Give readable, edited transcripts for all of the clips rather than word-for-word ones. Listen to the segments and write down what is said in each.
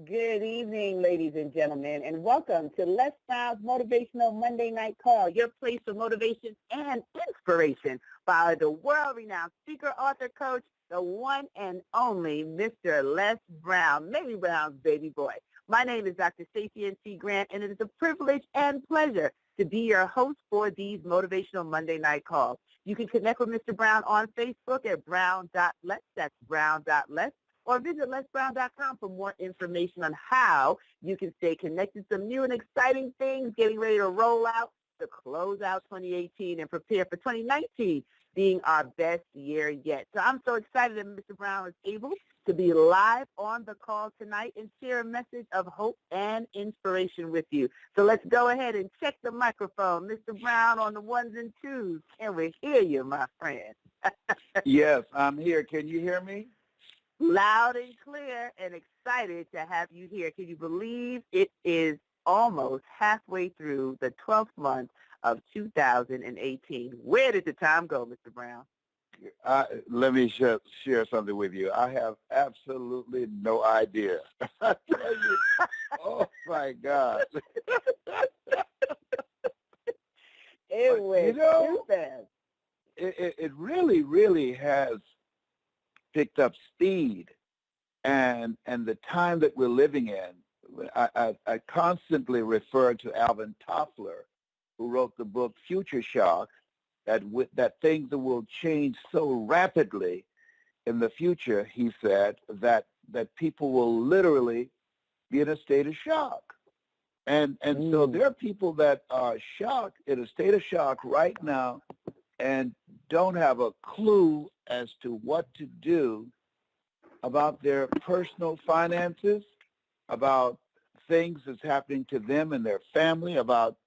Good evening, ladies and gentlemen, and welcome to Les Brown's Motivational Monday Night Call, your place for motivation and inspiration by the world-renowned speaker, author, coach, the one and only Mr. Les Brown, Mamie Brown's baby boy. My name is Dr. Stacey N.T. Grant, and it is a privilege and pleasure to be your host for these Motivational Monday Night Calls. You can connect with Mr. Brown on Facebook at brown.les, that's brown.les, or visit lesbrown.com for more information on how you can stay connected. Some new and exciting things getting ready to roll out to close out 2018 and prepare for 2019 being our best year yet. So I'm so excited that Mr. Brown is able to be live on the call tonight and share a message of hope and inspiration with you. So let's go ahead and check the microphone. Mr. Brown on the ones and twos. Can we hear you, my friend? Yes, I'm here. Can you hear me? Loud and clear, and excited to have you here. Can you believe it is almost halfway through the 12th month of 2018? Where did the time go, Mr. Brown? Let me share something with you. I have absolutely no idea. I tell you, oh my God. It went too fast. It really, really has picked up speed, and the time that we're living in. I constantly refer to Alvin Toffler, who wrote the book Future Shock, that things will change so rapidly in the future, he said, that people will literally be in a state of shock. And so there are people that are shocked, in a state of shock right now, and don't have a clue as to what to do about their personal finances, about things that's happening to them and their family, about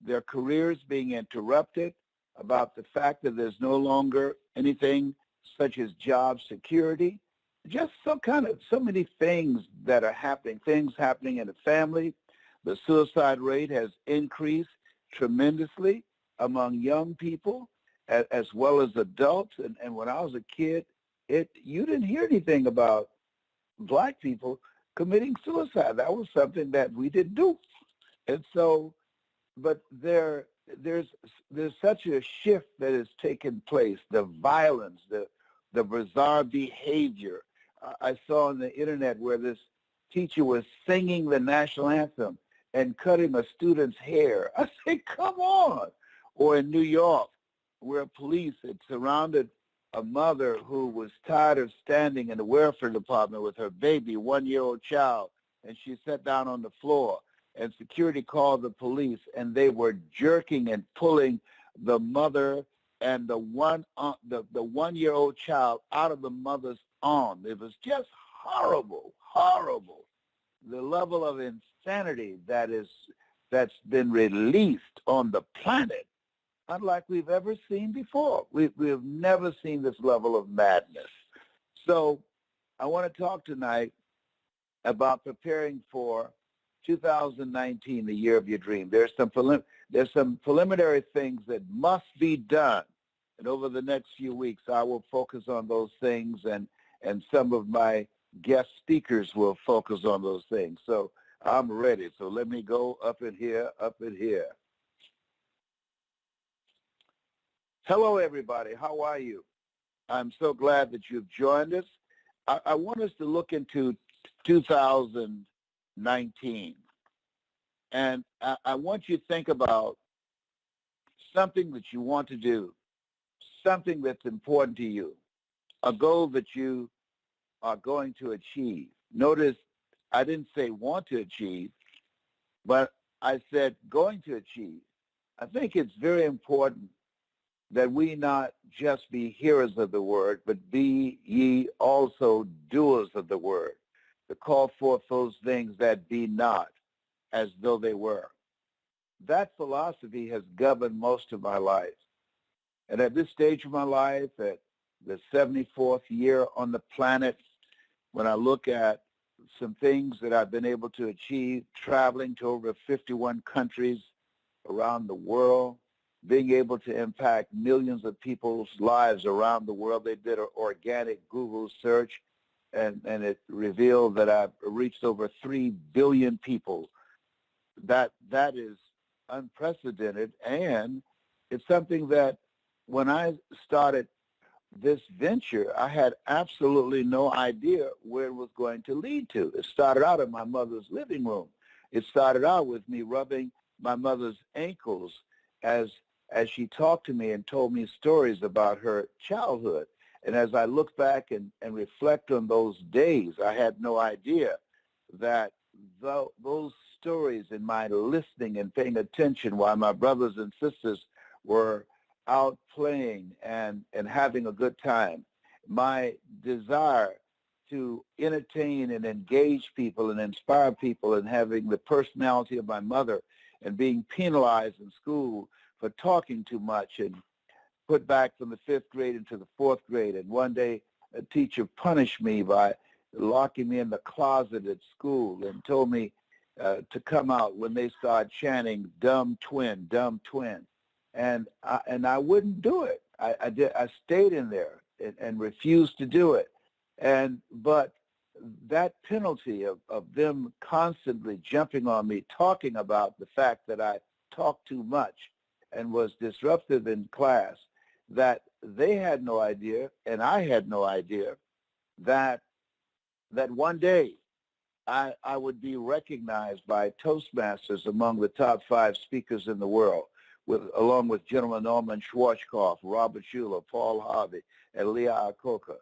their careers being interrupted, about the fact that there's no longer anything such as job security, just so many things that are happening, things happening in the family. The suicide rate has increased tremendously among young people as well as adults. And when I was a kid, you didn't hear anything about black people committing suicide. That was something that we didn't do. And so, but there's such a shift that has taken place, the violence, the bizarre behavior. I saw on the internet where this teacher was singing the national anthem and cutting a student's hair. I said, come on. Or in New York, where police had surrounded a mother who was tired of standing in the welfare department with her baby, 1-year-old child, and she sat down on the floor, and security called the police, and they were jerking and pulling the mother and the 1-year-old child out of the mother's arm. It was just horrible, horrible. The level of insanity that's been released on the planet, unlike we've ever seen before. We've never seen this level of madness. So I want to talk tonight about preparing for 2019, the year of your dream. There's some preliminary things that must be done. And over the next few weeks, I will focus on those things, and some of my guest speakers will focus on those things. So I'm ready. So let me go up in here, up in here. Hello, everybody. How are you? I'm so glad that you've joined us. I want us to look into 2019. And I want you to think about something that you want to do, something that's important to you, a goal that you are going to achieve. Notice I didn't say want to achieve, but I said going to achieve. I think it's very important that we not just be hearers of the word, but be ye also doers of the word, to call forth those things that be not as though they were. That philosophy has governed most of my life. And at this stage of my life, at the 74th year on the planet, when I look at some things that I've been able to achieve, traveling to over 51 countries around the world, being able to impact millions of people's lives around the world. They did an organic Google search, and it revealed that I've reached over 3 billion people. That is unprecedented, and it's something that when I started this venture, I had absolutely no idea where it was going to lead to. It started out in my mother's living room. It started out with me rubbing my mother's ankles as she talked to me and told me stories about her childhood. And as I look back and reflect on those days, I had no idea that those stories and my listening and paying attention while my brothers and sisters were out playing and having a good time, my desire to entertain and engage people and inspire people, and having the personality of my mother and being penalized in school for talking too much and put back from the 5th grade into the 4th grade. And one day a teacher punished me by locking me in the closet at school and told me to come out when they started chanting dumb twin, dumb twin. And I wouldn't do it. I stayed in there and refused to do it. But that penalty of them constantly jumping on me, talking about the fact that I talked too much and was disruptive in class, that they had no idea, and I had no idea, that one day I would be recognized by Toastmasters among the top 5 speakers in the world, along with General Norman Schwarzkopf, Robert Schuller, Paul Harvey, and Leah Iacocca.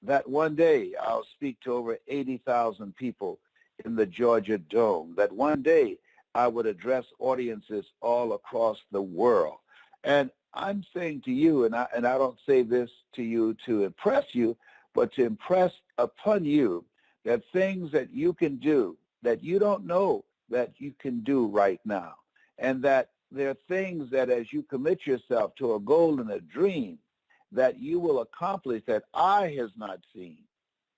That one day I'll speak to over 80,000 people in the Georgia Dome. That one day I would address audiences all across the world. And I'm saying to you, and I don't say this to you to impress you, but to impress upon you that things that you can do that you don't know that you can do right now, and that there are things that as you commit yourself to a goal and a dream that you will accomplish that eye has not seen,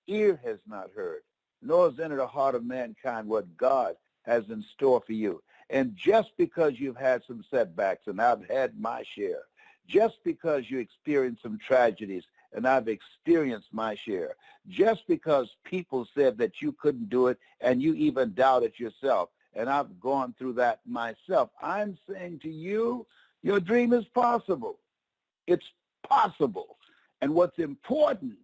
ear has not heard, nor has entered the heart of mankind what God has in store for you. And just because you've had some setbacks, and I've had my share, just because you experienced some tragedies, and I've experienced my share, just because people said that you couldn't do it and you even doubted yourself, and I've gone through that myself, I'm saying to you, your dream is possible. It's possible. And what's important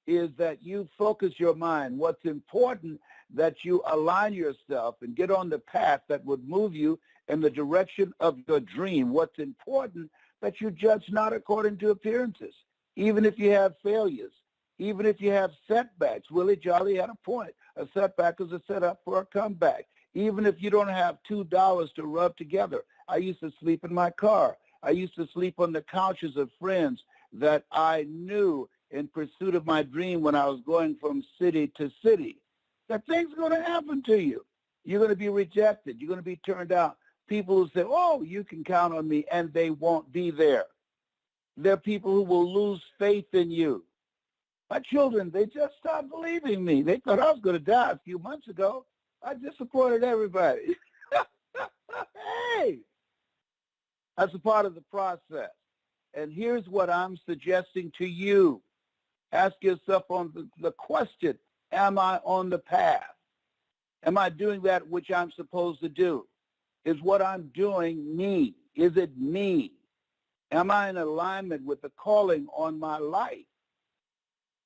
is that you focus your mind. What's important that you align yourself and get on the path that would move you in the direction of your dream. What's important that you judge not according to appearances, even if you have failures, even if you have setbacks. Willie Jolly had a point. A setback is a setup for a comeback. Even if you don't have $2 to rub together. I used to sleep in my car. I used to sleep on the couches of friends that I knew in pursuit of my dream when I was going from city to city. That things are going to happen to you. You're going to be rejected. You're going to be turned out. People who say, oh, you can count on me, and they won't be there. There are people who will lose faith in you. My children, they just stopped believing me. They thought I was going to die a few months ago. I disappointed everybody. Hey, that's a part of the process. And here's what I'm suggesting to you. Ask yourself on the question, am I on the path? Am I doing that which I'm supposed to do? Is what I'm doing me? Is it me? Am I in alignment with the calling on my life?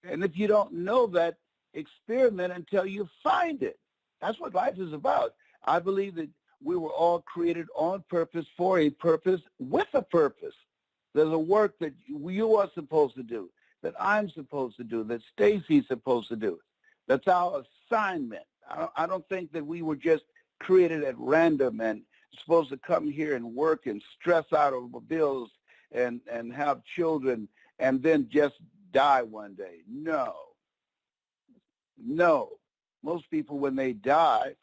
And if you don't know that, experiment until you find it. That's what life is about. I believe that we were all created on purpose, for a purpose, with a purpose. There's a work that you are supposed to do, that I'm supposed to do, that Stacy's supposed to do. That's our assignment. I don't think that we were just created at random and supposed to come here and work and stress out over bills and have children and then just die one day. No. Most people, when they die,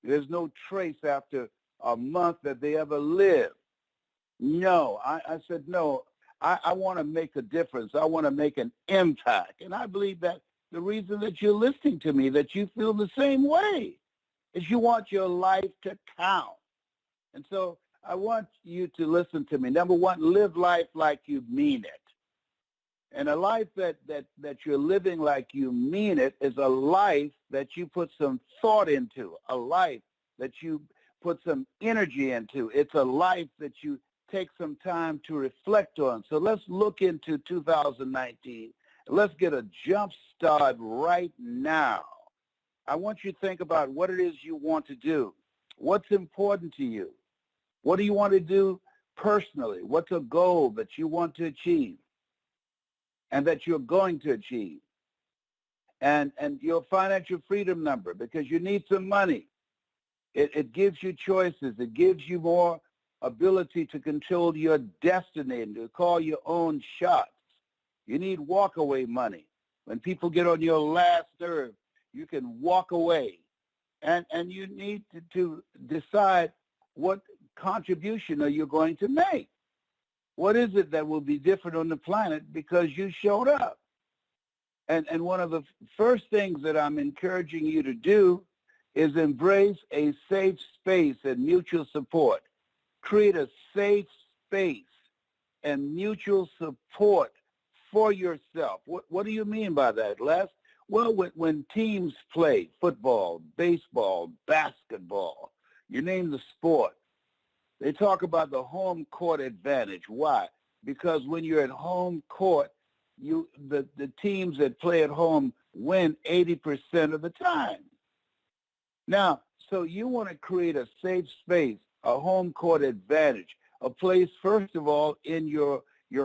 there's no trace after a month that they ever lived. No, I said, no, I want to make a difference. I want to make an impact. And I believe that the reason that you're listening to me, that you feel the same way, is you want your life to count. And so I want you to listen to me. Number one, live life like you mean it. And a life that you're living like you mean it is a life that you put some thought into, a life that you put some energy into. It's a life that you take some time to reflect on. So let's look into 2019. Let's get a jump start right now. I want you to think about what it is you want to do. What's important to you? What do you want to do personally? What's a goal that you want to achieve and that you're going to achieve? And your financial freedom number, because you need some money. It gives you choices. It gives you more ability to control your destiny and to call your own shots. You need walk-away money. When people get on your last nerve, you can walk away. And you need to decide what contribution are you going to make. What is it that will be different on the planet because you showed up? And one of the first things that I'm encouraging you to do is embrace a safe space and mutual support. Create a safe space and mutual support for yourself. What do you mean by that, Les? Well, when teams play football, baseball, basketball, you name the sport, they talk about the home court advantage. Why? Because when you're at home court, the teams that play at home win 80% of the time. Now, so you want to create a safe space, a home court advantage, a place, first of all, in your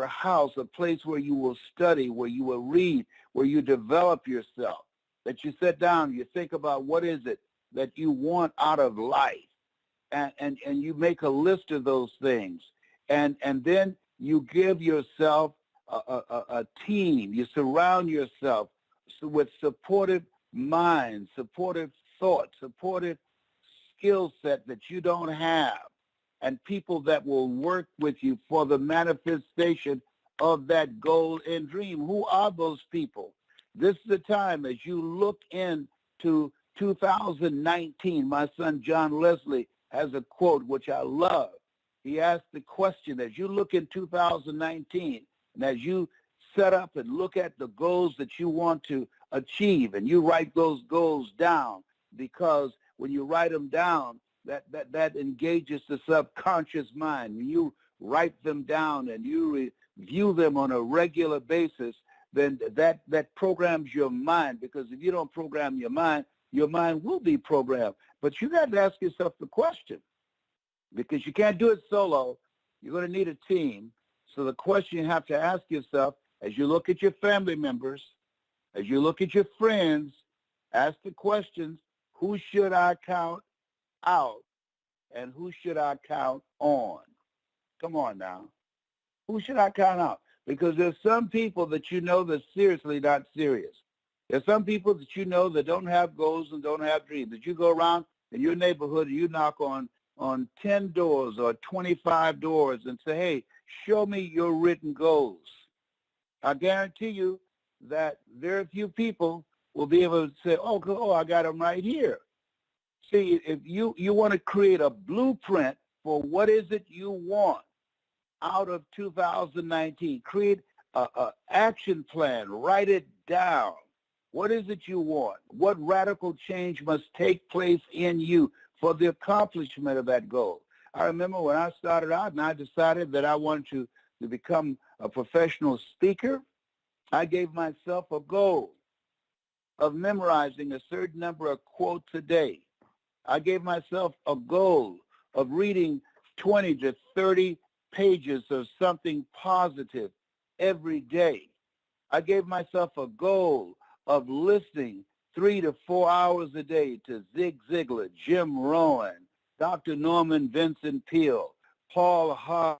house, a place where you will study, where you will read, where you develop yourself, that you sit down, you think about what is it that you want out of life, and you make a list of those things, and then you give yourself a team. You surround yourself with supportive minds, supportive thoughts, supportive skill set that you don't have, and people that will work with you for the manifestation of that goal and dream. Who are those people? This is the time as you look into 2019. My son John Leslie has a quote which I love. He asked the question, as you look in 2019, and as you set up and look at the goals that you want to achieve, and you write those goals down, because when you write them down, that engages the subconscious mind. When you write them down and you review them on a regular basis, then that programs your mind, because if you don't program your mind will be programmed. But you got to ask yourself the question, because you can't do it solo. You're going to need a team. So the question you have to ask yourself, as you look at your family members, as you look at your friends, ask the questions: who should I count out and who should I count on? Come on now. Who should I count out? Because there's some people that you know that's seriously not serious. There's some people that you know that don't have goals and don't have dreams. That you go around in your neighborhood and you knock on 10 doors or 25 doors and say, hey, show me your written goals. I guarantee you that very few people will be able to say, oh, I got them right here. See, if you want to create a blueprint for what is it you want out of 2019, create a action plan, write it down. What is it you want? What radical change must take place in you for the accomplishment of that goal? I remember when I started out and I decided that I wanted to become a professional speaker, I gave myself a goal of memorizing a certain number of quotes a day. I gave myself a goal of reading 20 to 30 pages of something positive every day. I gave myself a goal of listening 3 to 4 hours a day to Zig Ziglar, Jim Rohn, Dr. Norman Vincent Peale, Paul Hart,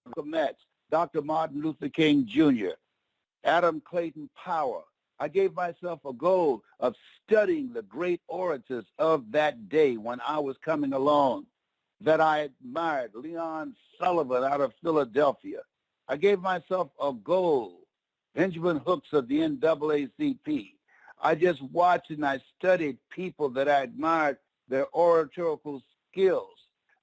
Malcolm X, Dr. Martin Luther King Jr., Adam Clayton Powell. I gave myself a goal of studying the great orators of that day when I was coming along that I admired, Leon Sullivan out of Philadelphia. I gave myself a goal, Benjamin Hooks of the NAACP. I just watched and I studied people that I admired, their oratorical skills.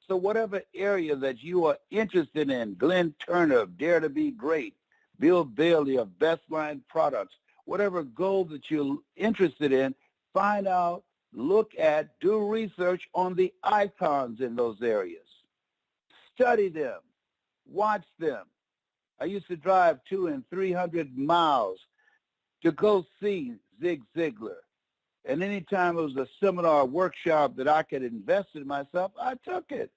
So whatever area that you are interested in, Glenn Turner, Dare to Be Great, Bill Bailey of Best Line Products. Whatever goal that you're interested in, find out, look at, do research on the icons in those areas. Study them. Watch them. I used to drive 200 and 300 miles to go see Zig Ziglar. And anytime it was a seminar or workshop that I could invest in myself, I took it.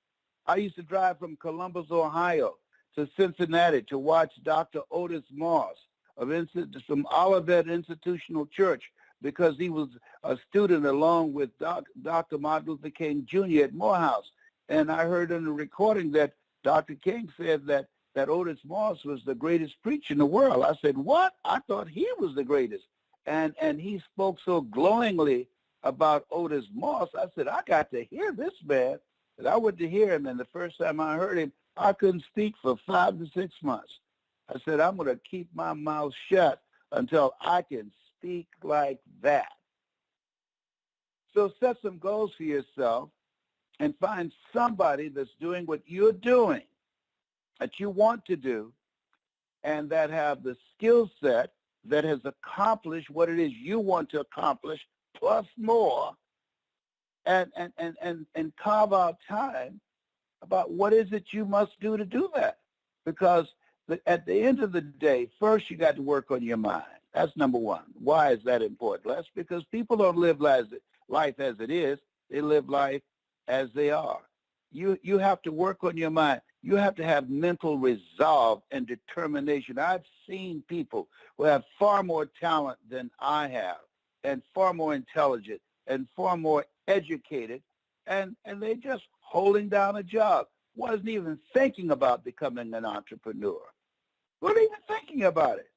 I used to drive from Columbus, Ohio to Cincinnati to watch Dr. Otis Moss from Olivet Institutional Church because he was a student along with Dr. Martin Luther King Jr. at Morehouse. And I heard in the recording that Dr. King said that Otis Moss was the greatest preacher in the world. I said, what? I thought he was the greatest. And he spoke so glowingly about Otis Moss. I said, I got to hear this man. And I went to hear him, and the first time I heard him, I couldn't speak for 5 to 6 months. I said, I'm going to keep my mouth shut until I can speak like that. So set some goals for yourself and find somebody that's doing what you're doing, that you want to do, and that have the skill set that has accomplished what it is you want to accomplish, plus more, and carve out time about what is it you must do to do that. Because at the end of the day, first you got to work on your mind. That's number one. Why is that important? That's because people don't live life as it is. They live life as they are. You have to work on your mind. You have to have mental resolve and determination. I've seen people who have far more talent than I have, and far more intelligent, and far more educated, and they just holding down a job. Wasn't even thinking about becoming an entrepreneur. Wasn't even thinking about it.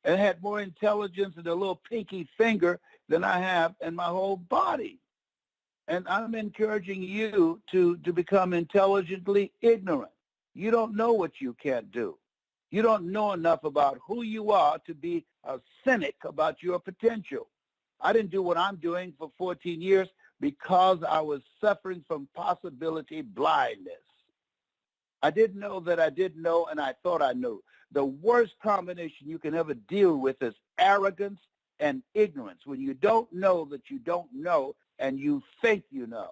And had more intelligence in a little pinky finger than I have in my whole body. And I'm encouraging you to become intelligently ignorant. You don't know what you can't do. You don't know enough about who you are to be a cynic about your potential. I didn't do what I'm doing for 14 years because I was suffering from possibility blindness. I didn't know that I didn't know, and I thought I knew. The worst combination you can ever deal with is arrogance and ignorance, when you don't know that you don't know and you think you know.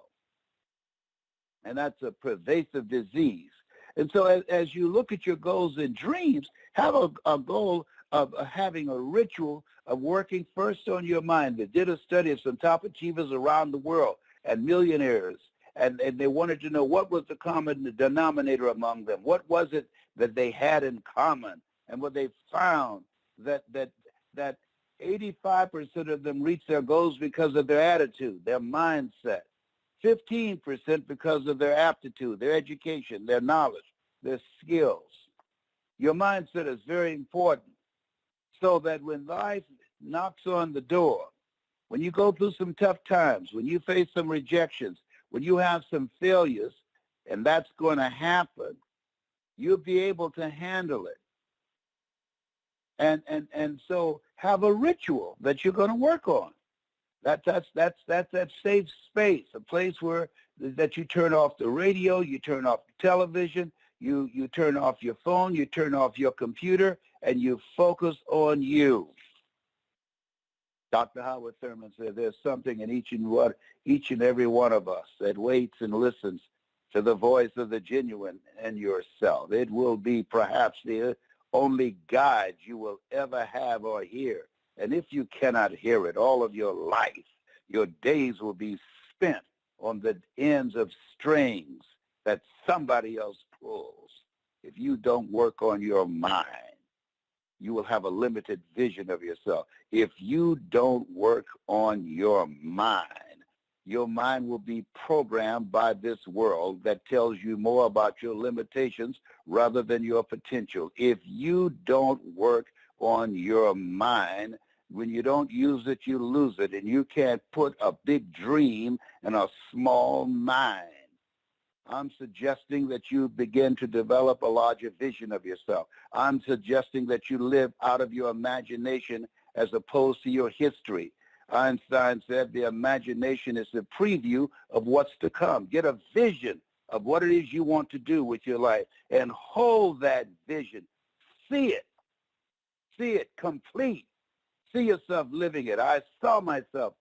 And that's a pervasive disease. And so as you look at your goals and dreams, have a goal of having a ritual of working first on your mind. They did a study of some top achievers around the world and millionaires, and they wanted to know what was the common denominator among them. What was it that they had in common? And what they found that 85% of them reached their goals because of their attitude, their mindset. 15% because of their aptitude, their education, their knowledge, their skills. Your mindset is very important so that when life knocks on the door, when you go through some tough times, when you face some rejections, when you have some failures, and that's going to happen, you'll be able to handle it. And so have a ritual that you're going to work on. That's that safe space, a place where that you turn off the radio, you turn off the television, you turn off your phone, you turn off your computer, and you focus on you. Dr. Howard Thurman said there's something in each and every one of us that waits and listens to the voice of the genuine in yourself. It will be perhaps the only guide you will ever have or hear. And if you cannot hear it, all of your life, your days will be spent on the ends of strings that somebody else pulls. If you don't work on your mind, you will have a limited vision of yourself. If you don't work on your mind will be programmed by this world that tells you more about your limitations rather than your potential. If you don't work on your mind, when you don't use it, you lose it, and you can't put a big dream in a small mind. I'm suggesting that you begin to develop a larger vision of yourself. I'm suggesting that you live out of your imagination as opposed to your history. Einstein said the imagination is the preview of what's to come. Get a vision of what it is you want to do with your life and hold that vision. See it. see it complete. See yourself living it. I saw myself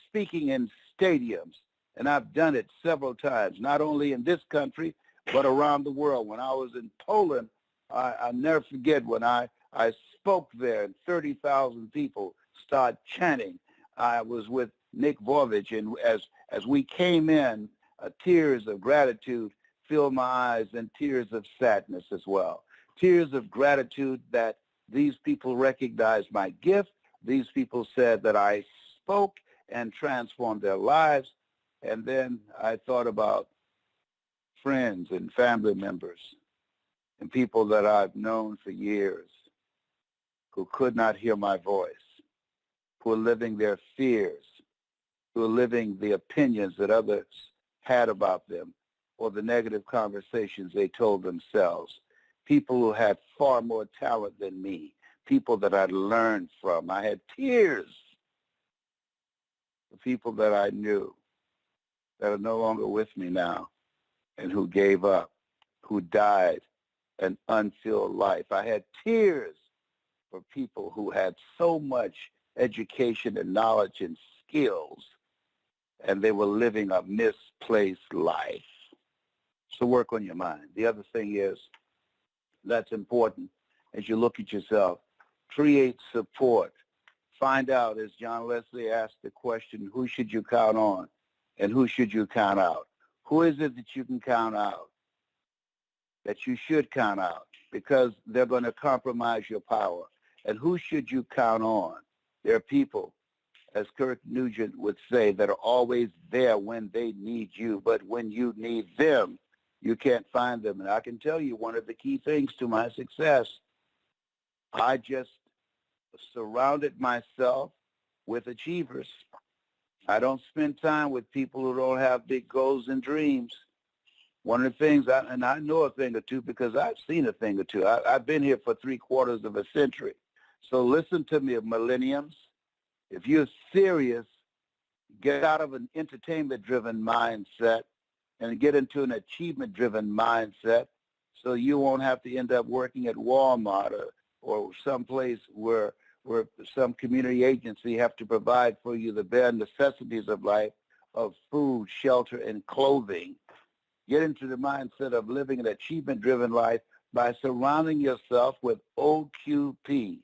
speaking in stadiums, and I've done it several times, not only in this country, but around the world. When I was in Poland, I'll never forget when I spoke there and 30,000 people started chanting. I was with Nick Vovich, and as we came in, tears of gratitude filled my eyes and tears of sadness as well. Tears of gratitude that these people recognized my gift. These people said that I spoke and transformed their lives. And then I thought about friends and family members and people that I've known for years who could not hear my voice, who are living their fears, who are living the opinions that others had about them or the negative conversations they told themselves. People who had far more talent than me, people that I'd learned from. I had tears of people that I knew that are no longer with me now and who gave up, who died an unfilled life. I had tears for people who had so much education and knowledge and skills, and they were living a misplaced life. So work on your mind. The other thing is that's important as you look at yourself. Create support. Find out, as John Leslie asked the question, who should you count on and who should you count out? Who is it that you can count out, that you should count out, because they're going to compromise your power? And who should you count on? There are people, as Kirk Nugent would say, that are always there when they need you, but when you need them, you can't find them. And I can tell you one of the key things to my success, I just surrounded myself with achievers. I don't spend time with people who don't have big goals and dreams. One of the things, and I know a thing or two because I've seen a thing or two. I've been here for 3/4 of a century. So listen to me, millenniums. If you're serious, get out of an entertainment-driven mindset and get into an achievement-driven mindset so you won't have to end up working at Walmart or someplace where some community agency have to provide for you the bare necessities of life, of food, shelter, and clothing. Get into the mindset of living an achievement-driven life by surrounding yourself with OQP,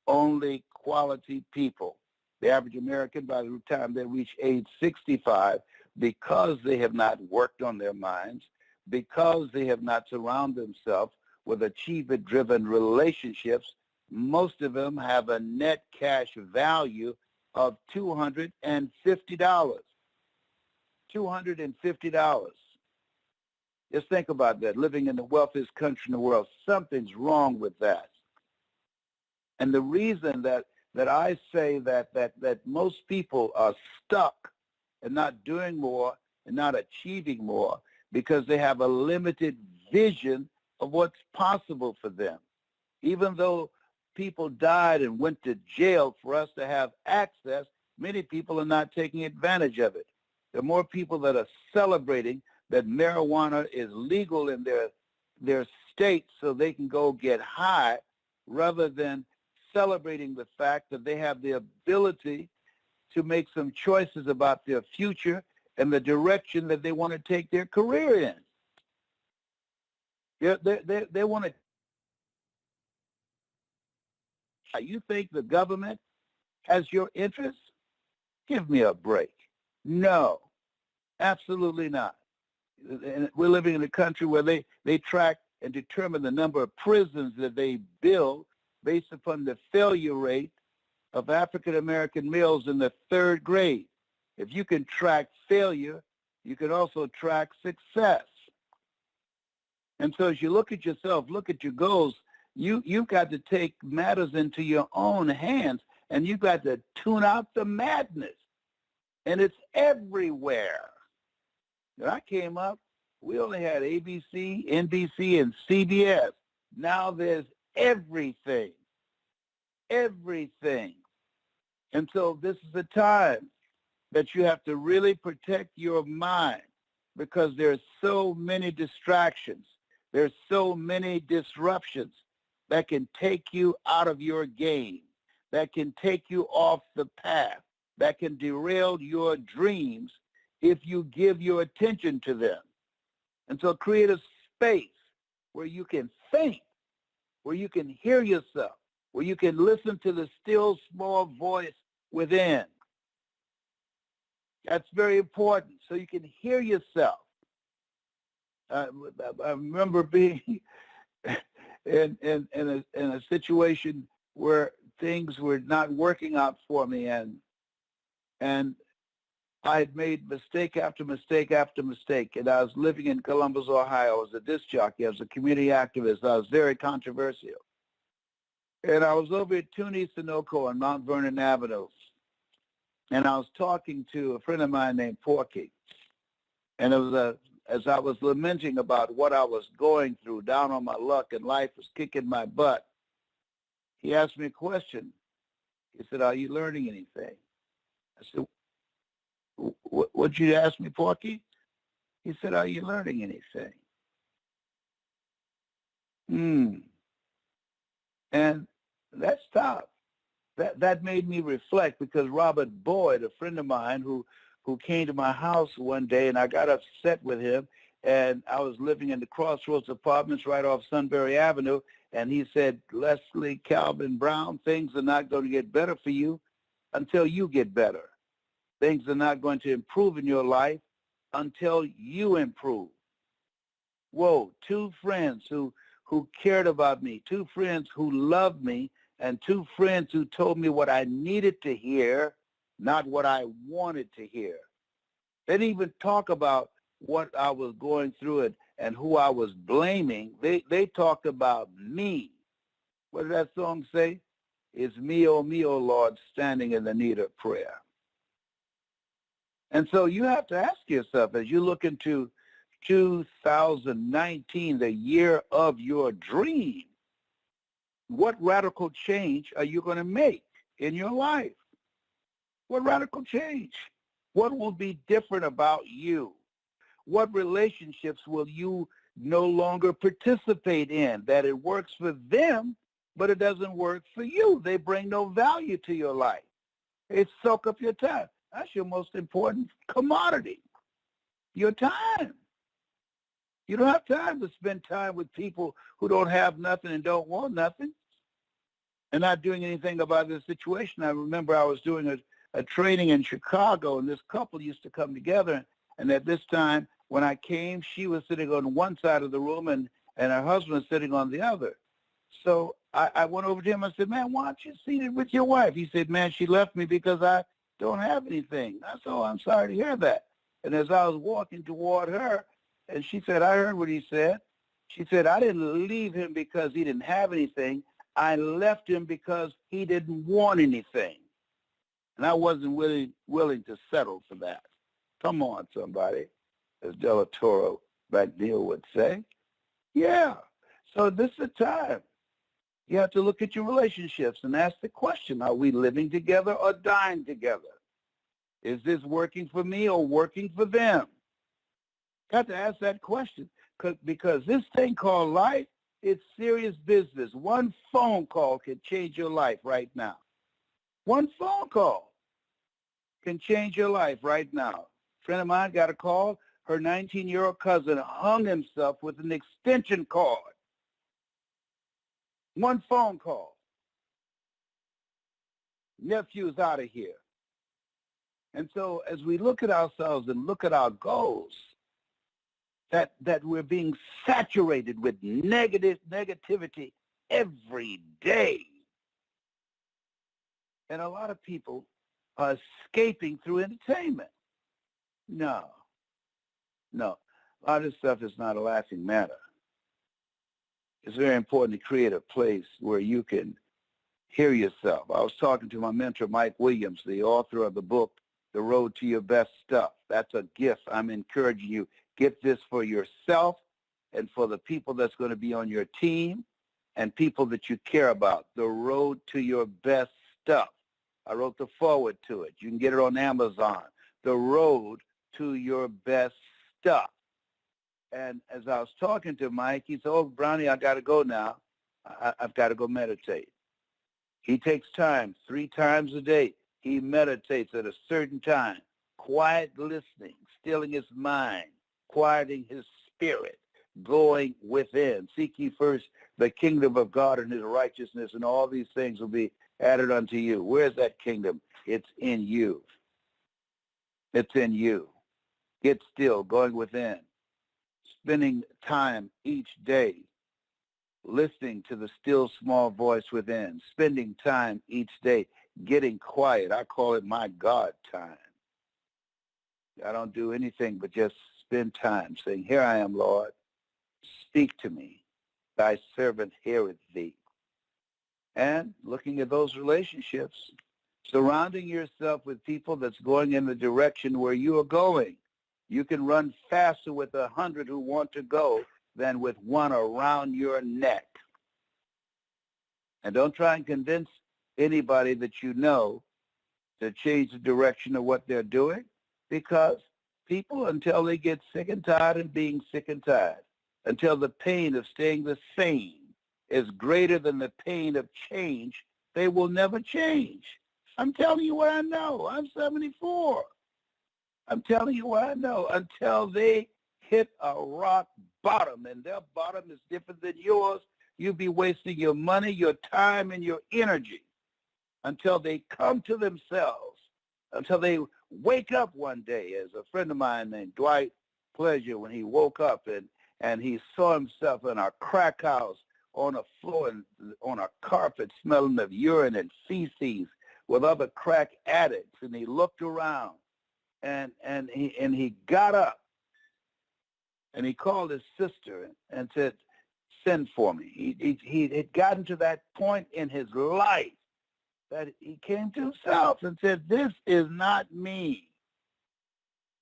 only quality people. The average American, by the time they reach age 65, because they have not worked on their minds, because they have not surrounded themselves with achievement-driven relationships, most of them have a net cash value of $250. $250. Just think about that. Living in the wealthiest country in the world, something's wrong with that. And the reason that I say that most people are stuck and not doing more and not achieving more because they have a limited vision of what's possible for them. Even though people died and went to jail for us to have access, many people are not taking advantage of it. There are more people that are celebrating that marijuana is legal in their state so they can go get high rather than celebrating the fact that they have the ability to make some choices about their future and the direction that they want to take their career in. They want to. You think the government has your interests? Give me a break. No, absolutely not. And we're living in a country where they track and determine the number of prisons that they build based upon the failure rate of African-American males in the 3rd grade. If you can track failure, you can also track success. And so as you look at yourself, look at your goals, you've got to take matters into your own hands, and you've got to tune out the madness. And it's everywhere. When I came up, we only had ABC, NBC, and CBS. Now there's everything. Everything. And so this is a time that you have to really protect your mind because there's so many distractions. There's so many disruptions. that can take you out of your game, that can take you off the path, that can derail your dreams if you give your attention to them. And so create a space where you can think, where you can hear yourself, where you can listen to the still small voice within. That's very important, so you can hear yourself. I remember being in a situation where things were not working out for me, and I had made mistake after mistake after mistake, and I was living in Columbus, Ohio. I was a disc jockey. I was a community activist. I was very controversial. And I was over at Tune East Sunoco on Mount Vernon Avenue, and I was talking to a friend of mine named Porky. And it was as I was lamenting about what I was going through, down on my luck, and life was kicking my butt, he asked me a question. He said, "Are you learning anything?" I said, "What'd you ask me, Porky?" He said, "Are you learning anything?" And that stopped. That made me reflect, because Robert Boyd, a friend of mine who came to my house one day, and I got upset with him, and I was living in the Crossroads Apartments right off Sunbury Avenue, and he said, "Leslie Calvin Brown, things are not going to get better for you until you get better. Things are not going to improve in your life until you improve." Whoa, two friends who cared about me, two friends who loved me, and two friends who told me what I needed to hear, not what I wanted to hear. They didn't even talk about what I was going through and who I was blaming. They talked about me. What did that song say? It's me, oh, Lord, standing in the need of prayer. And so you have to ask yourself, as you look into 2019, the year of your dream, what radical change are you going to make in your life? What radical change? What will be different about you? What relationships will you no longer participate in? That it works for them, but it doesn't work for you. They bring no value to your life. They soak up your time. That's your most important commodity, your time. You don't have time to spend time with people who don't have nothing and don't want nothing and not doing anything about this situation. I remember I was doing a training in Chicago, and this couple used to come together. And at this time, when I came, she was sitting on one side of the room, and her husband was sitting on the other. So I went over to him. I said, "Man, why aren't you seated with your wife?" He said, "Man, she left me because I don't have anything." I said, "Oh, I'm sorry to hear that." And as I was walking toward her, and she said, "I heard what he said." She said, "I didn't leave him because he didn't have anything. I left him because he didn't want anything. And I wasn't willing to settle for that." Come on, somebody, as Del Toro McNeil would say. Yeah. So this is a time. You have to look at your relationships and ask the question, are we living together or dying together? Is this working for me or working for them? Got to ask that question, because this thing called life, it's serious business. One phone call can change your life right now. One phone call can change your life right now. A friend of mine got a call. Her 19-year-old cousin hung himself with an extension cord. One phone call. Nephew's out of here. And so as we look at ourselves and look at our goals, that we're being saturated with negativity every day. And a lot of people are escaping through entertainment. No. A lot of this stuff is not a laughing matter. It's very important to create a place where you can hear yourself. I was talking to my mentor, Mike Williams, the author of the book, The Road to Your Best Stuff. That's a gift. I'm encouraging you. Get this for yourself and for the people that's going to be on your team and people that you care about. The Road to Your Best Stuff. I wrote the foreword to it. You can get it on Amazon. The Road to Your Best Stuff. And as I was talking to Mike, he said, "Oh, Brownie, I got to go now. I've got to go meditate. He takes time 3 times a day. He meditates at a certain time, quiet listening, stilling his mind, quieting his spirit, going within. Seek ye first the kingdom of God and his righteousness, and all these things will be added unto you. Where's that kingdom? It's in you. It's in you. Get still, going within, spending time each day listening to the still small voice within, spending time each day getting quiet. I call it my God time. I don't do anything but just spend time saying, here I am, Lord. Speak to me. Thy servant heareth thee. And looking at those relationships, surrounding yourself with people that's going in the direction where you are going. You can run faster with 100 who want to go than with one around your neck. And don't try and convince anybody that you know to change the direction of what they're doing, because people, until they get sick and tired of being sick and tired, until the pain of staying the same is greater than the pain of change, they will never change. I'm telling you what I know. I'm 74. I'm telling you what I know. Until they hit a rock bottom, and their bottom is different than yours, you'll be wasting your money, your time, and your energy until they come to themselves, until they wake up one day. As a friend of mine named Dwight Pleasure, when he woke up and he saw himself in a crack house on a floor and on a carpet smelling of urine and feces with other crack addicts, and he looked around and he got up and he called his sister and said, send for me. He had gotten to that point in his life that he came to himself and said, this is not me.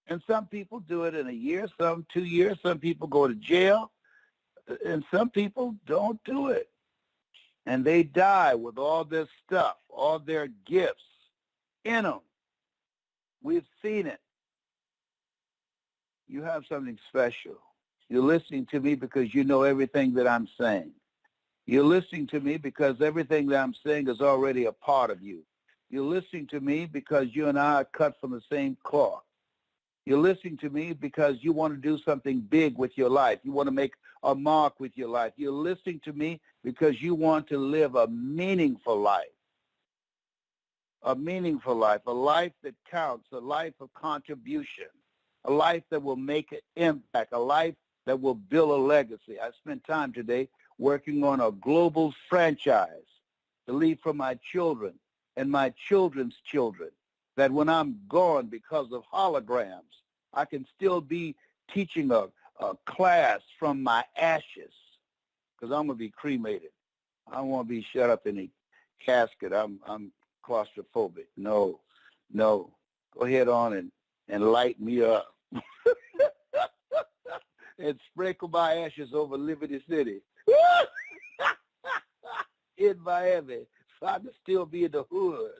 And some people do it in a year, some 2 years, some people go to jail, and some people don't do it. And they die with all this stuff, all their gifts in them. We've seen it. You have something special. You're listening to me because you know everything that I'm saying. You're listening to me because everything that I'm saying is already a part of you. You're listening to me because you and I are cut from the same cloth. You're listening to me because you want to do something big with your life. You want to make a mark with your life. You're listening to me because you want to live a meaningful life. A meaningful life, a life that counts, a life of contribution, a life that will make an impact, a life that will build a legacy. I spent time today working on a global franchise to leave for my children and my children's children, that when I'm gone because of holograms, I can still be teaching a class from my ashes, because I'm going to be cremated. I don't want to be shut up in a casket. I'm claustrophobic. No. Go ahead on and light me up. And sprinkle my ashes over Liberty City in Miami, so I can still be in the hood.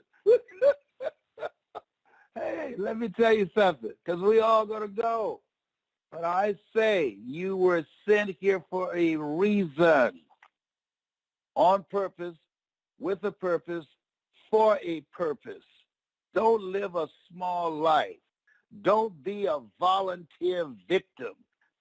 Hey, let me tell you something, because we all going to go. But I say you were sent here for a reason, on purpose, with a purpose, for a purpose. Don't live a small life. Don't be a volunteer victim.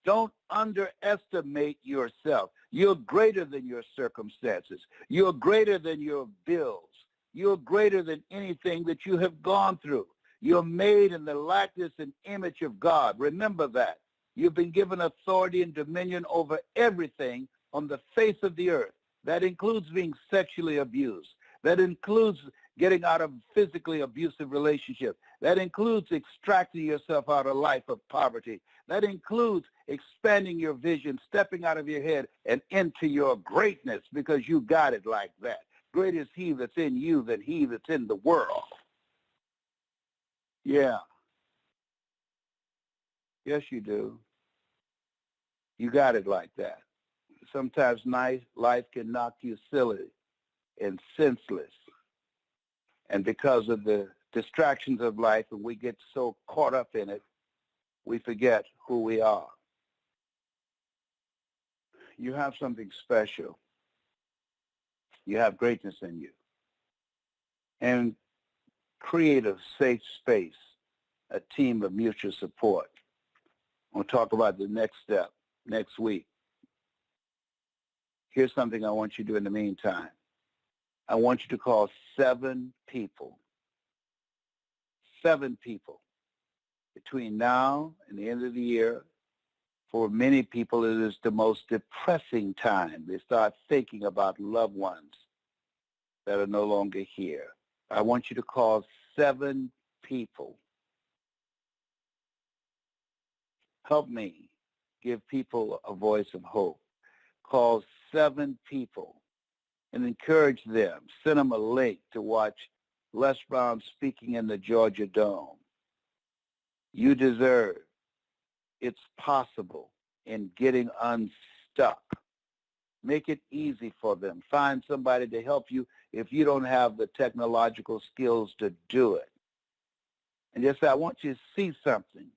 Don't underestimate yourself. You're greater than your circumstances. You're greater than your bills. You're greater than anything that you have gone through. You're made in the likeness and image of God. Remember that. You've been given authority and dominion over everything on the face of the earth. That includes being sexually abused. That includes getting out of physically abusive relationships. That includes extracting yourself out of a life of poverty. That includes expanding your vision, stepping out of your head and into your greatness, because you got it like that. Great is he that's in you than he that's in the world. Yeah. Yes, you do. You got it like that. Sometimes life can knock you silly and senseless. And because of the distractions of life, and we get so caught up in it, we forget who we are. You have something special. You have greatness in you. And create a safe space, a team of mutual support. We'll talk about the next step next week. Here's something I want you to do in the meantime. I want you to call 7 people. 7 people. Between now and the end of the year, for many people, it is the most depressing time. They start thinking about loved ones that are no longer here. I want you to call 7 people. Help me give people a voice of hope. Call 7 people and encourage them. Send them a link to watch Les Brown speaking in the Georgia Dome. You deserve. It's possible in getting unstuck. Make it easy for them. Find somebody to help you if you don't have the technological skills to do it. And just say, I want you to see something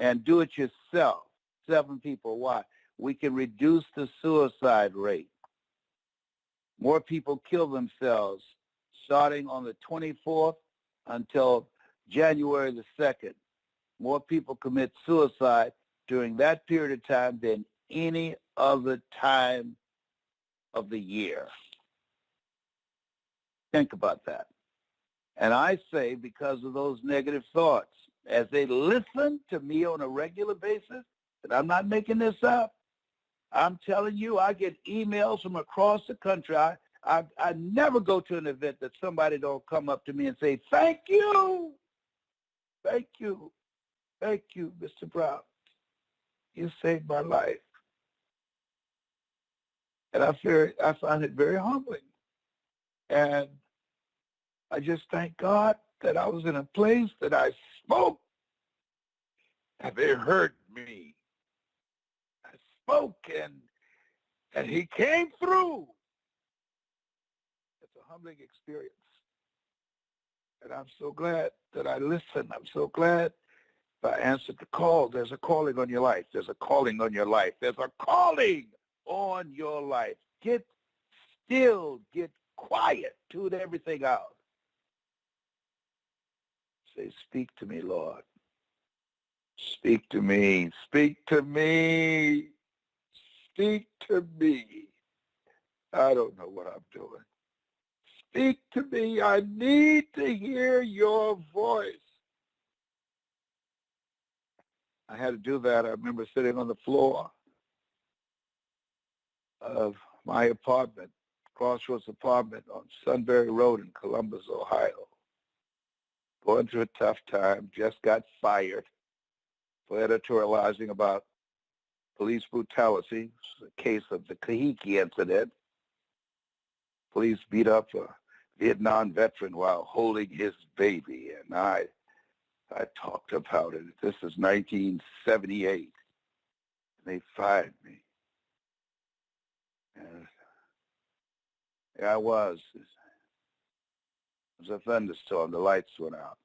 and do it yourself. 7 people. Why? We can reduce the suicide rate. More people kill themselves starting on the 24th until January the 2nd. More people commit suicide during that period of time than any other time of the year. Think about that. And I say, because of those negative thoughts, as they listen to me on a regular basis, and I'm not making this up, I'm telling you, I get emails from across the country. I never go to an event that somebody don't come up to me and say, thank you, thank you, thank you, Mr. Brown. You saved my life. And I find it very humbling. And I just thank God that I was in a place that I spoke and they heard me. I spoke and he came through. It's a humbling experience. And I'm so glad that I listened. I'm so glad I answered the call. There's a calling on your life. There's a calling on your life. There's a calling on your life. Get still. Get quiet. Tune everything out. Say, speak to me, Lord. Speak to me. Speak to me. Speak to me. I don't know what I'm doing. Speak to me. I need to hear your voice. I had to do that. I remember sitting on the floor of my apartment, Crossroads apartment on Sunbury Road in Columbus, Ohio. Going through a tough time, just got fired for editorializing about police brutality. It's a case of the Kahiki incident. Police beat up a Vietnam veteran while holding his baby, and I talked about it. This is 1978. They fired me. And there I was. It was a thunderstorm. The lights went out.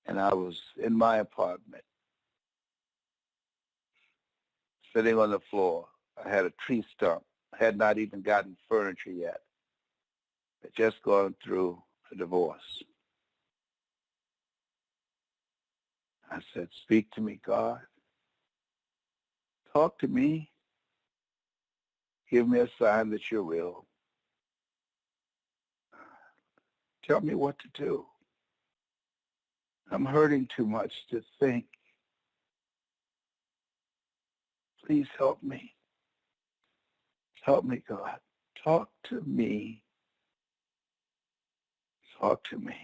And I was in my apartment, sitting on the floor. I had a tree stump. I had not even gotten furniture yet. I'd just gone through a divorce. I said, speak to me, God. Talk to me. Give me a sign that you're real. Tell me what to do. I'm hurting too much to think. Please help me. Help me, God. Talk to me. Talk to me.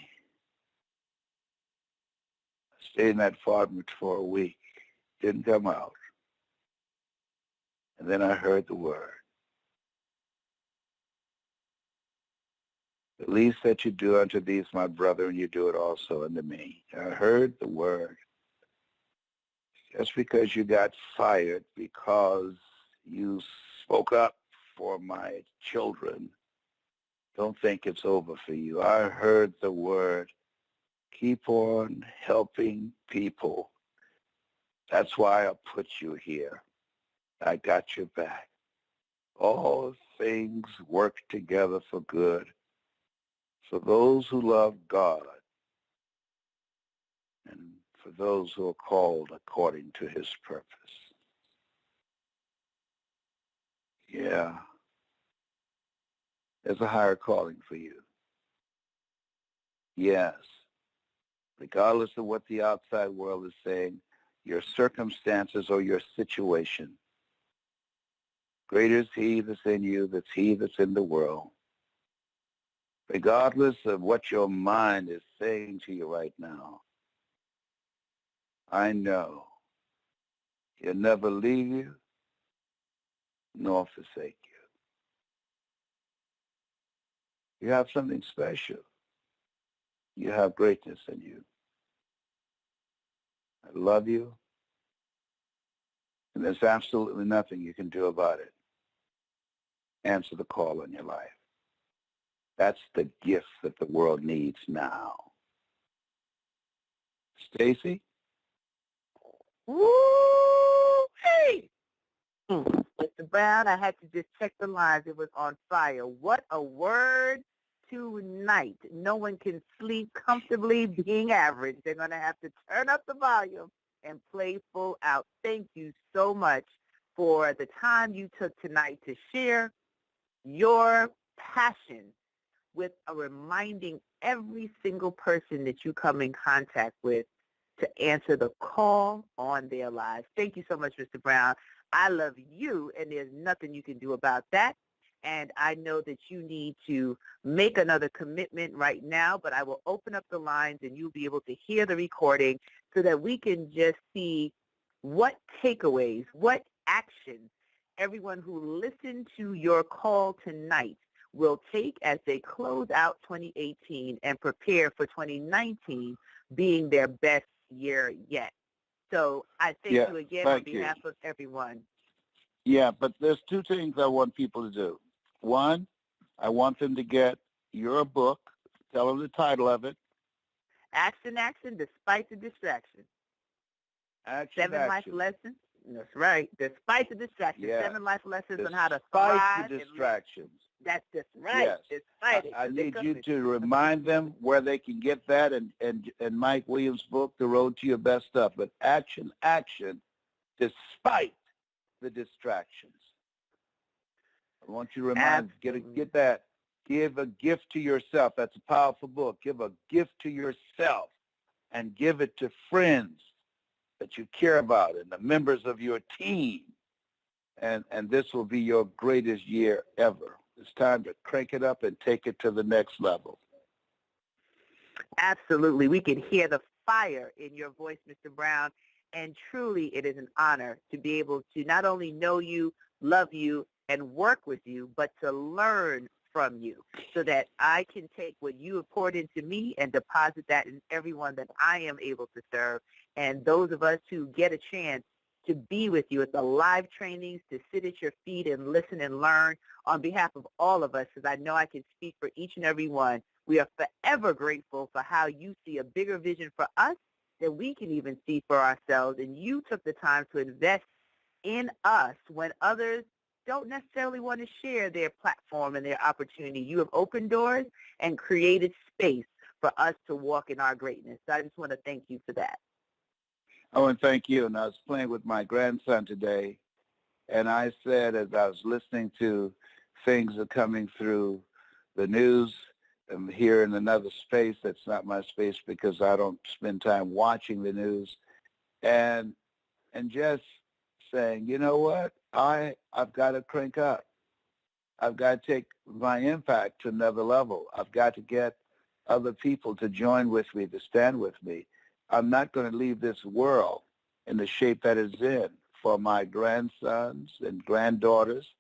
I stayed in that apartment for a week. Didn't come out. And then I heard the word. The least that you do unto these, my brother, and you do it also unto me. I heard the word. Just because you got fired because you spoke up for my children, don't think it's over for you. I heard the word. Keep on helping people. That's why I put you here. I got your back. all things work together for good for those who love God and for those who are called according to his purpose. Yeah, there's a higher calling for you. Yes, regardless of what the outside world is saying, your circumstances or your situation, greater is he that's in you than he that's in the world. Regardless of what your mind is saying to you right now, I know he'll never leave you nor forsake you. You have something special. You have greatness in you. I love you, and there's absolutely nothing you can do about it. Answer the call in your life. That's the gift that the world needs now. Stacy? Woo! Hey! Mr. Brown, I had to just check the lines. It was on fire. What a word tonight. No one can sleep comfortably being average. They're going to have to turn up the volume and play full out. Thank you so much for the time you took tonight to share your passion with reminding every single person that you come in contact with to answer the call on their lives. Thank you so much, Mr. Brown. I love you, and there's nothing you can do about that. And I know that you need to make another commitment right now, but I will open up the lines and you'll be able to hear the recording so that we can just see what takeaways, what actions everyone who listened to your call tonight will take as they close out 2018 and prepare for 2019 being their best year yet. So I thank you again on behalf of everyone. Yeah, but there's two things I want people to do. One, I want them to get your book. Tell them the title of it. Action, despite the distraction. Action, 7 life lessons. That's right. Despite the distraction. Yeah. 7 life lessons on how to thrive. Despite the distractions. That's just right. Yes. Despite it. I need you to remind them where they can get that and Mike Williams' book, The Road to Your Best Stuff. But action, despite the distractions. I want you to remind, get that. Give a gift to yourself. That's a powerful book. Give a gift to yourself and give it to friends that you care about and the members of your team. And this will be your greatest year ever. It's time to crank it up and take it to the next level. Absolutely. We can hear the fire in your voice, Mr. Brown. And truly, it is an honor to be able to not only know you, love you, and work with you, but to learn from you so that I can take what you have poured into me and deposit that in everyone that I am able to serve. And those of us who get a chance to be with you at the live trainings, to sit at your feet and listen and learn on behalf of all of us, because I know I can speak for each and every one. We are forever grateful for how you see a bigger vision for us than we can even see for ourselves. And you took the time to invest in us when others don't necessarily want to share their platform and their opportunity. You have opened doors and created space for us to walk in our greatness. So I just want to thank you for that. Oh, and thank you. And I was playing with my grandson today, and I said, as I was listening to things that are coming through the news, I'm here in another space that's not my space because I don't spend time watching the news, and just saying, you know what, I've got to crank up. I've got to take my impact to another level. I've got to get other people to join with me, to stand with me. I'm not going to leave this world in the shape that it's in for my grandsons and granddaughters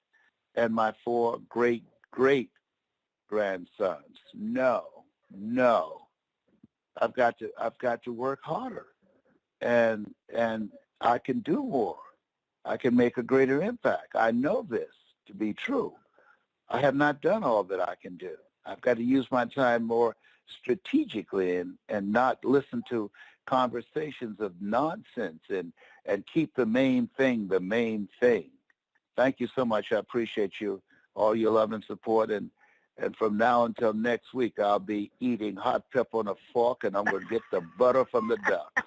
and my 4 great-great-grandsons. No. I've got to work harder, and I can do more. I can make a greater impact. I know this to be true. I have not done all that I can do. I've got to use my time more strategically and not listen to conversations of nonsense and keep the main thing the main thing. thank you so much. I appreciate you, all your love and support. And from now until next week, I'll be eating hot pepper on a fork, and I'm going to get the butter from the duck.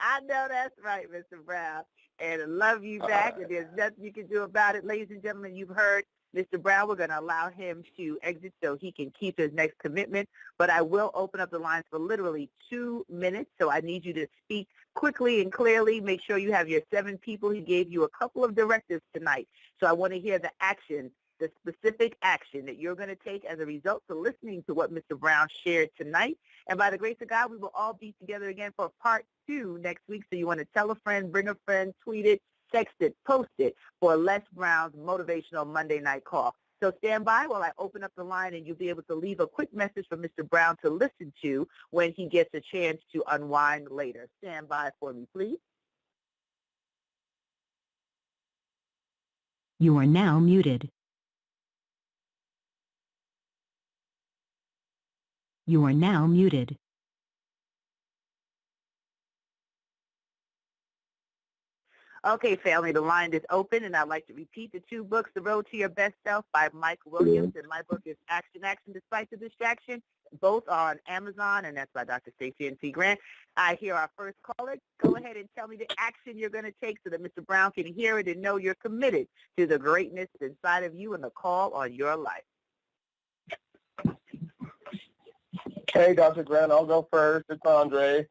I know that's right, Mr. Brown. And I love you back, and there's nothing you can do about it. Ladies and gentlemen, you've heard Mr. Brown. We're going to allow him to exit so he can keep his next commitment. But I will open up the lines for literally 2 minutes, so I need you to speak quickly and clearly. Make sure you have your 7 people. He gave you a couple of directives tonight. So I want to hear the action, the specific action that you're going to take as a result of listening to what Mr. Brown shared tonight. And by the grace of God, we will all be together again for part 2 next week. So you want to tell a friend, bring a friend, tweet it, text it, post it for Les Brown's Motivational Monday Night Call. So stand by while I open up the line, and you'll be able to leave a quick message for Mr. Brown to listen to when he gets a chance to unwind later. Stand by for me, please. You are now muted. You are now muted. Okay, family, the line is open, and I'd like to repeat the 2 books, The Road to Your Best Self by Mike Williams, and my book is Action, Action Despite the Distraction. Both are on Amazon, and that's by Dr. Stacey N.P. Grant. I hear our first caller. Go ahead and tell me the action you're going to take so that Mr. Brown can hear it and know you're committed to the greatness inside of you and the call on your life. Hey, Dr. Grant, I'll go first. It's Andre.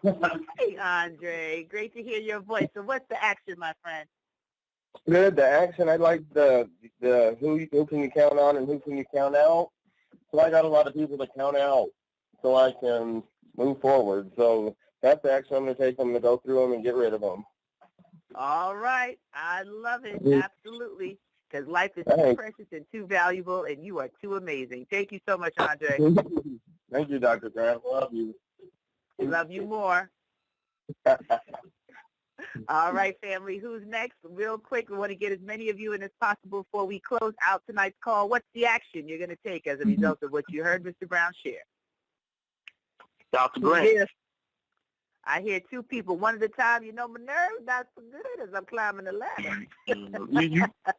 Hey, Andre. Great to hear your voice. So what's the action, my friend? Good. The action, I like the who can you count on and who can you count out. So I got a lot of people to count out so I can move forward. So that's the action I'm going to take. I'm going to go through them and get rid of them. All right. I love it. Absolutely. Because life is too precious and too valuable, and you are too amazing. Thank you so much, Andre. Thank you, Dr. Grant. Love you. Love you more. All right, family. Who's next? Real quick, we want to get as many of you in as possible before we close out tonight's call. What's the action you're going to take as a result of what you heard Mr. Brown share? Dr. Grant. Yes. I hear 2 people, one at a time. You know, my nerves not so good as I'm climbing the ladder.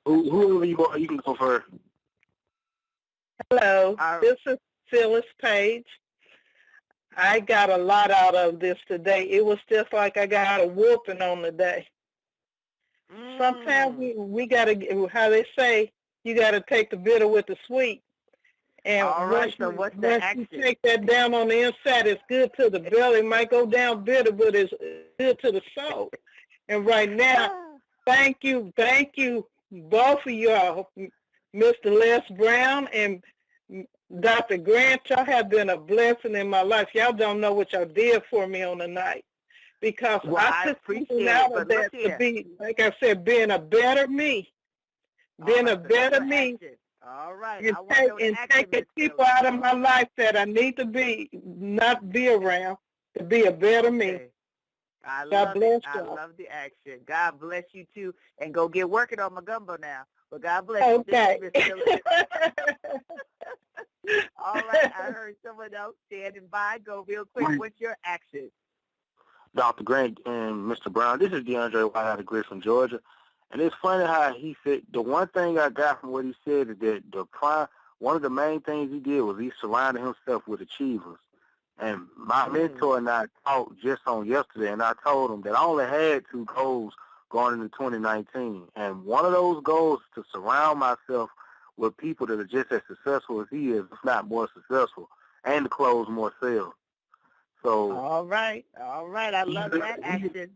Whoever you are, you can go first. Hello, this is Phyllis Page. I got a lot out of this today. It was just like I got a whooping on the day. Sometimes we got to, how they say, you got to take the bitter with the sweet. And all right, so what's the action? You take that down on the inside, it's good to the belly. It might go down bitter, but it's good to the soul. And right now, thank you, both of y'all, Mr. Les Brown and Dr. Grant. Y'all have been a blessing in my life. Y'all don't know what y'all did for me on the night. Because I took something out of that to be, like I said, being a better me. Being a better me. Action. All right. And taking people out of my life that I need to be, not be around, to be a better me. I love it. I love the action. God bless you, too. And go get working on my gumbo now. But God bless you. Okay. All right. I heard someone else standing by. Go real quick. What's your action? Dr. Grant and Mr. Brown, this is DeAndre White out of Griffin, Georgia. And it's funny how he said, the one thing I got from what he said is that one of the main things he did was he surrounded himself with achievers. And my mentor and I talked just on yesterday, and I told him that I only had 2 goals going into 2019. And one of those goals is to surround myself with people that are just as successful as he is, if not more successful, and to close more sales. So all right. I love that action.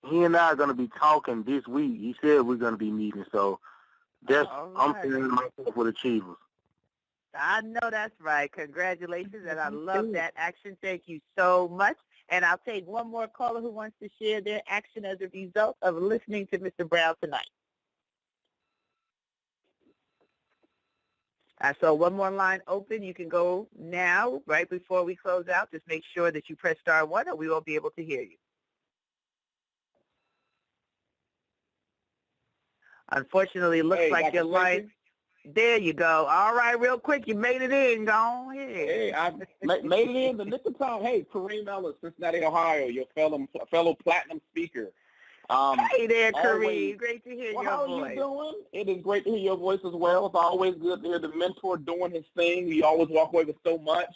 He and I are going to be talking this week. He said we're going to be meeting. So I'm feeling myself with achievers. I know that's right. Congratulations, and I love that action. Thank you so much. And I'll take one more caller who wants to share their action as a result of listening to Mr. Brown tonight. I saw one more line open. You can go now, right before we close out. Just make sure that you press star 1 or we won't be able to hear you. Unfortunately, it looks like your line. There you go. All right, real quick, you made it in. Go ahead. Hey, I made it in the nick of time. Hey, Kareem Ellis, Cincinnati, Ohio, your fellow platinum speaker. Hey there, Kareem. Always. Great to hear Well, your how voice. are you doing? It is great to hear your voice as well. It's always good to hear the mentor doing his thing. You always walk away with so much.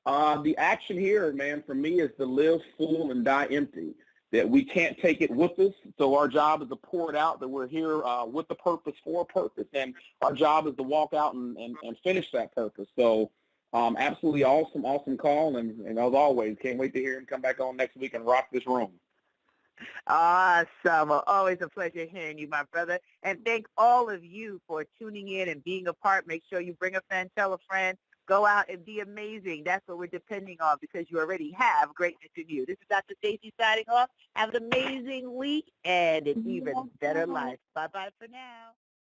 The action here, man, for me is to live full and die empty, that we can't take it with us. So our job is to pour it out, that we're here with a purpose, for a purpose. And our job is to walk out and finish that purpose. So absolutely awesome call. And as always, can't wait to hear him come back on next week and rock this room. Awesome. Well, always a pleasure hearing you, my brother. And thank all of you for tuning in and being a part. Make sure you bring a friend, tell a friend. Go out and be amazing. That's what we're depending on, because you already have greatness in you. This is Dr. Stacy signing off. Have an amazing week and an even better life. Bye-bye for now.